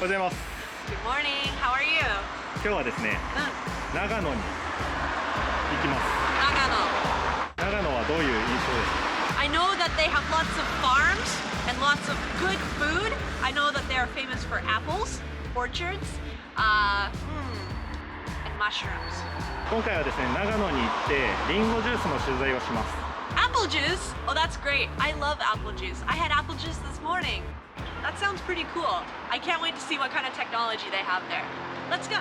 ございます。 Good morning. How are you? 今日はですね、長野に行きます。長野はどういう印象ですか？ I know that they have lots of farms and lots of good food. I know that they are famous for apples, orchards, and mushrooms. 今回はですね、長野に行ってリンゴジュースの取材をします。Apple juice? Oh, that's great. I love apple juice. I had apple juice this morning. That sounds pretty cool. I can't wait to see what kind of technology they have there. Let's go.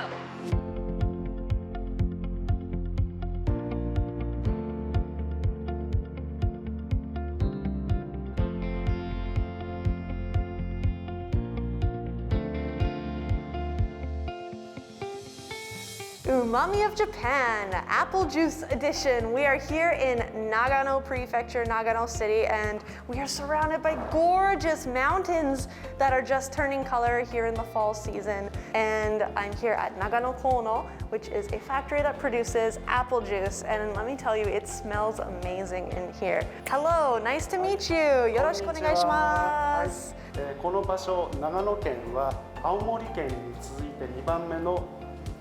Umami of Japan, Apple Juice Edition. We are here in Nagano Prefecture, Nagano City, and we are surrounded by gorgeous mountains that are just turning color here in the fall season. And I'm here at Nagano Kohno, which is a factory that produces apple juice. And let me tell you, it smells amazing in here. Hello, nice to meet you. Yoroshiku onegaishimasu. この場所、長野県は青森県に続いて2番目の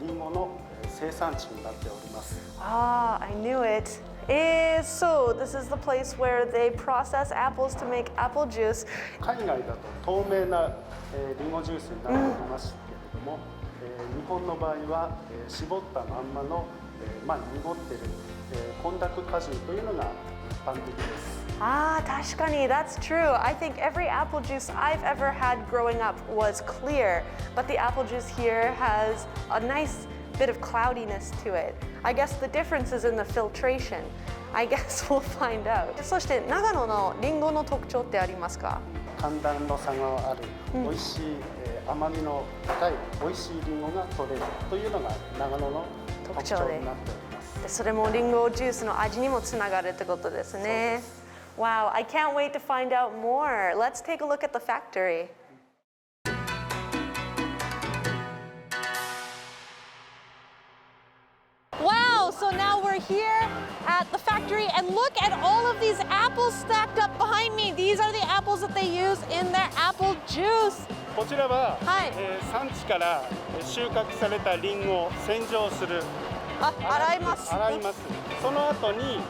リンゴの生産地になっております。Ah, I knew it. So this is the place where they process apples to make apple juice. 海外だと透明なリンゴジュースになっておりますけれども、日本の場合は絞ったまんまの濁っている混濁果汁というのが一般的です。Ah, 確かに, that's true. I think every apple juice I've ever had growing up was clear, but the apple juice here has a nice bit of cloudiness to it. I guess the difference is in the filtration. I guess we'll find out. そして長野のリンゴの特徴ってありますか？寒暖の差がある、美味しい、甘みの高い美味しいリンゴが取れるというのが長野の特徴になっております。でそれもリンゴジュースの味にもつながるってことですね。Wow, I can't wait to find out more. Let's take a look at the factory. Wow, so now we're here at the factory and look at all of these apples stacked up behind me. These are the apples that they use in their apple juice. こちらは、産地から収穫されたリンゴを洗浄する。洗います。その後に、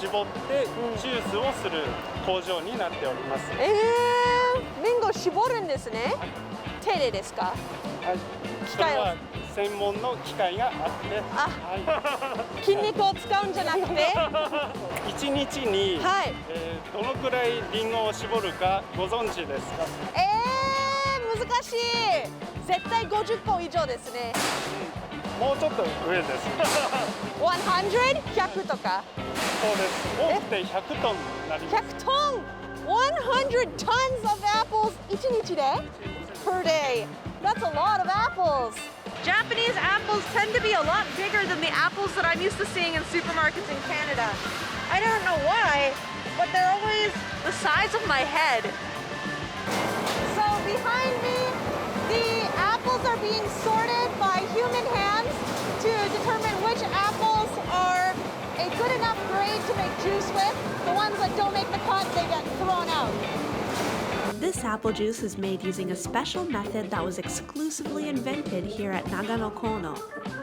絞ってジュースをする工場になっております。リンゴを絞るんですね。手でですか？はい。機械を。専門の機械があって、筋肉を使うんじゃなくて、1日に、どのくらいリンゴを絞るかご存知ですか？難しい。絶対50個以上ですね。もうちょっと上です。100? 100とか。そうです。多くて100トンになります。100トン 100 tons of apples 1日で per day. That's a lot of apples. Japanese apples tend to be a lot bigger than the apples that I'm used to seeing in supermarkets in Canada. I don't know why, but they're always the size of my head. So behind me, the apples are being sorted by human hands to determine which apples are a good enough grade to make juice with. The ones that don't make the cut, they get thrown out. This apple juice is made using a special method that was exclusively invented here at Nagano Kohno.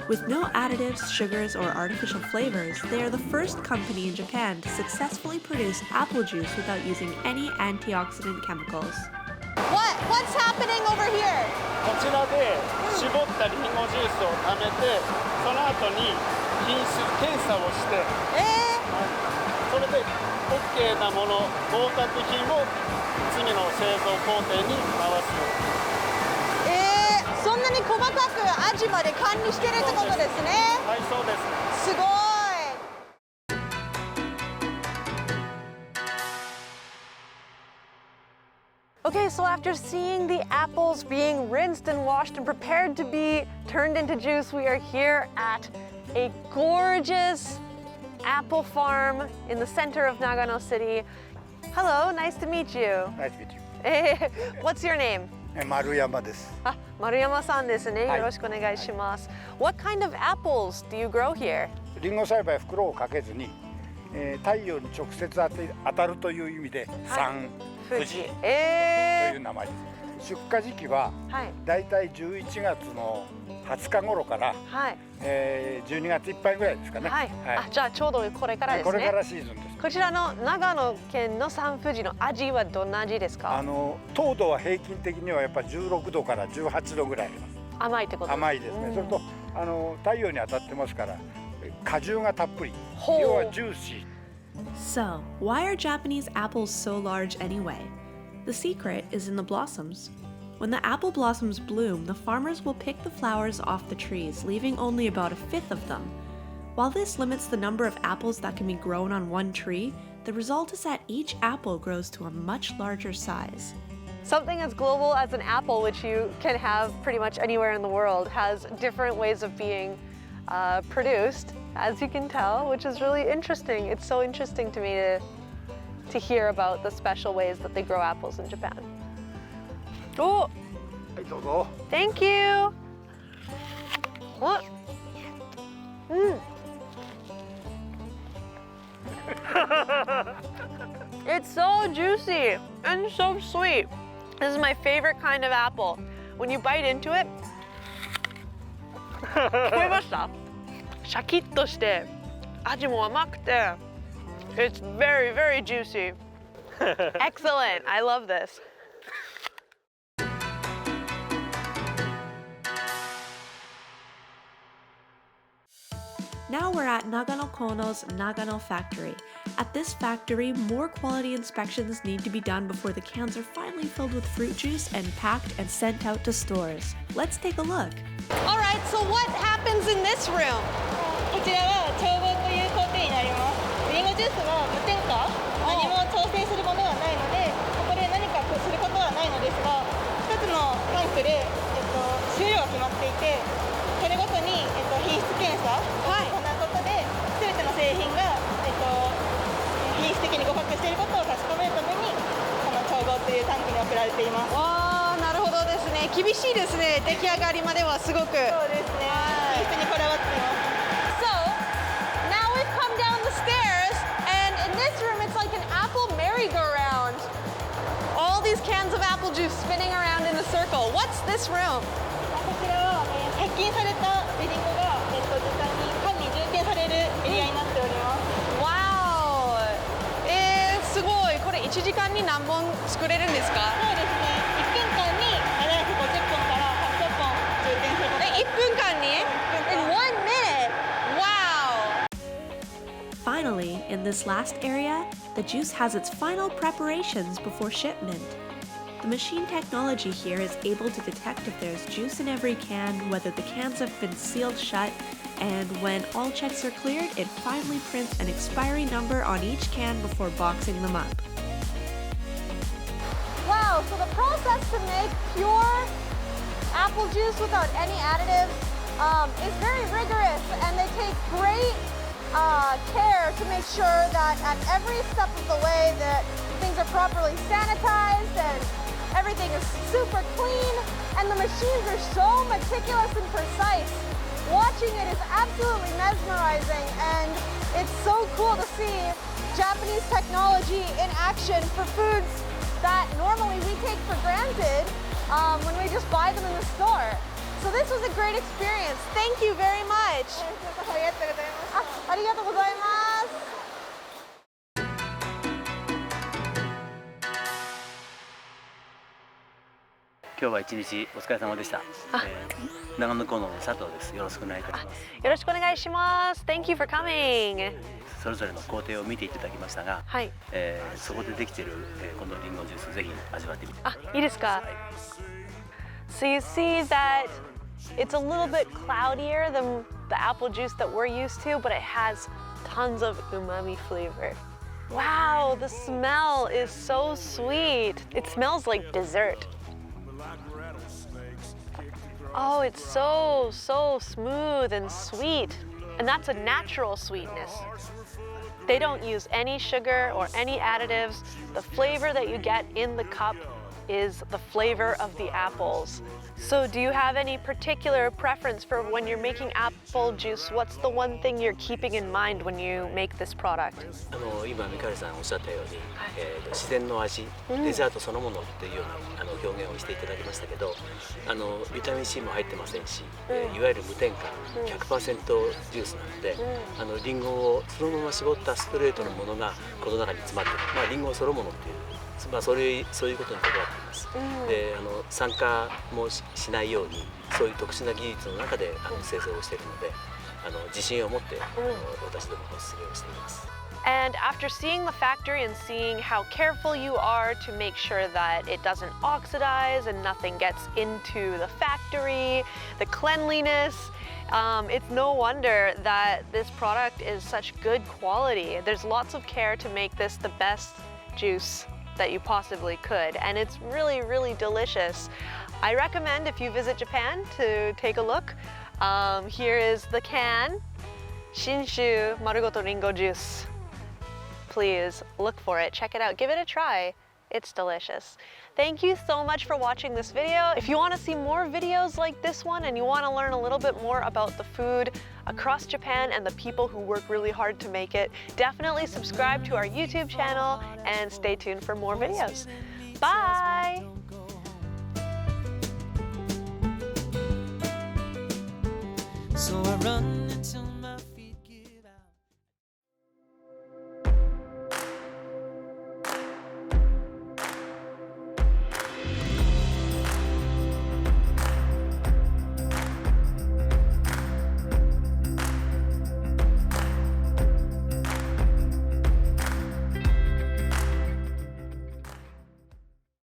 With no additives, sugars, or artificial flavors, they are the first company in Japan to successfully produce apple juice without using any antioxidant chemicals. What's happening over here? こちらで絞ったリンゴジュースを溜めて、その後に品質検査をして、それで OK なもの、合格品を次の製造工程に回す。そんなに細かく味まで管理してるってことですね。はい、そうです。すごい。Okay, so after seeing the apples being rinsed and washed and prepared to be turned into juice, we are here at a gorgeous apple farm in the center of Nagano City. Hello, nice to meet you. Nice to meet you. What's your name? Maruyama です。Maruyama-san ですね。よろしくお願いします。What kind of apples do you grow here? リンゴ栽培は袋をかけずに、太陽に直接当たるという意味で3富士。といえう名前です。出荷時期ははいだいたい11月の20日頃から、はい12月いっぱいぐらいですかね。はい。あ、じゃあちょうどこれからですね。これからシーズンです。こちらの長野県のサン富士の味はどんな味ですか？糖度は平均的にはやっぱ16度から18度ぐらいあります。甘いってこと？甘いですね。それと太陽に当たってますから果汁がたっぷり。ほう。要はジューシー。 So, why are Japanese apples so large anyway? The secret is in the blossoms. When the apple blossoms bloom, the farmers will pick the flowers off the trees, leaving only about a fifth of them. While this limits the number of apples that can be grown on one tree, the result is that each apple grows to a much larger size. Something as global as an apple, which you can have pretty much anywhere in the world, has different ways of being produced, as you can tell, which is really interesting. It's so interesting to me to hear about the special ways that they grow apples in Japan. Oh, はいどうぞ。 thank you. What? It's so juicy and so sweet. This is my favorite kind of apple. When you bite into it, 聞こえました？シャキッとして味も甘くて It's very, very juicy. Excellent. I love this. Now we're at Nagano Kohno's Nagano factory. At this factory, more quality inspections need to be done before the cans are finally filled with fruit juice and packed and sent out to stores. Let's take a look. All right, so what happens in this room? こちらは調合という工程になります。リンゴジュースは無添加、何も調整するものはないので、ここで何かすることはないのですが、一つのタンクで、収量が決まっていて、それごとに、品質検査を行うことで、全ての製品が、品質的に合格していることを確かめるために、この調合というタンクに送られています。わあ、なるほどですね。厳しいですね。出来上がりまではすごく。そうですね。品質にこだわっています。So, now we've come down the stairs, and in this room it's like an apple merry-go-round. All these cans of apple juice spinning around in a circle. What's this room? こちらは、殺菌されたリンゴが、実際に缶に充填されるエリアになっております。Wow! すごい。これ1時間に何本作れるんですか？そうですね。1分間に750本から800本充填することができます。1分間に In 1 minute! Wow! Finally, in this last area, the juice has its final preparations before shipment. The machine technology here is able to detect if there's juice in every can, whether the cans have been sealed shut, and when all checks are cleared, it finally prints an expiry number on each can before boxing them up. Wow, so the process to make pure apple juice without any additives is very rigorous, and they take great care to make sure that at every step of the way that things are properly sanitized and everything is super clean, and the machines are so meticulous and precise. Watching it is absolutely mesmerizing, and it's so cool to see Japanese technology in action for foods that normally we take for granted when we just buy them in the store. So this was a great experience. Thank you very much. ありがとうございます。今日は一日お疲れ様でした。長野コーノの佐藤です。よろしくお願いいたします。よろしくお願いします。Thank you for coming. それぞれの工程を見ていただきましたが、はい。そこでできている、このリンゴジュースぜひ味わってみてください。いいですか？So you see that it's a little bit cloudier than the apple juice that we're used to, but it has tons of umami flavor. Wow, the smell is so sweet. It smells like dessert. Oh, it's so smooth and sweet. And that's a natural sweetness. They don't use any sugar or any additives. The flavor that you get in the cup is the flavor of the apples. So do you have any particular preference for when you're making apple juice? What's the one thing you're keeping in mind when you make this product? 今ミカエルさんおっしゃったように、自然の味、デザートそのものっていうような表現をしていただきましたけど、ビタミン C も入ってませんし、いわゆる無添加 100% ジュースなので、リンゴをそのまま絞ったストレートのものがこの中に詰まっている、まあリンゴそのものっていう。そういうことにこだわっています。で、酸化もしないように、そういう特殊な技術の中で製造をしているので、自信を持って私どもおすすめをしています。And after seeing the factory and seeing how careful you are to make sure that it doesn't oxidize and nothing gets into the factory, the cleanliness, it's no wonder that this product is such good quality. There's lots of care to make this the best juice that you possibly could, and it's really, really delicious. I recommend if you visit Japan to take a look. Here is the can, Shinshu Marugoto Ringo Juice. Please look for it, check it out, give it a try. It's delicious. Thank you so much for watching this video. If you want to see more videos like this one and you want to learn a little bit more about the food across Japan and the people who work really hard to make it, definitely subscribe to our YouTube channel and stay tuned for more videos. Bye! So I run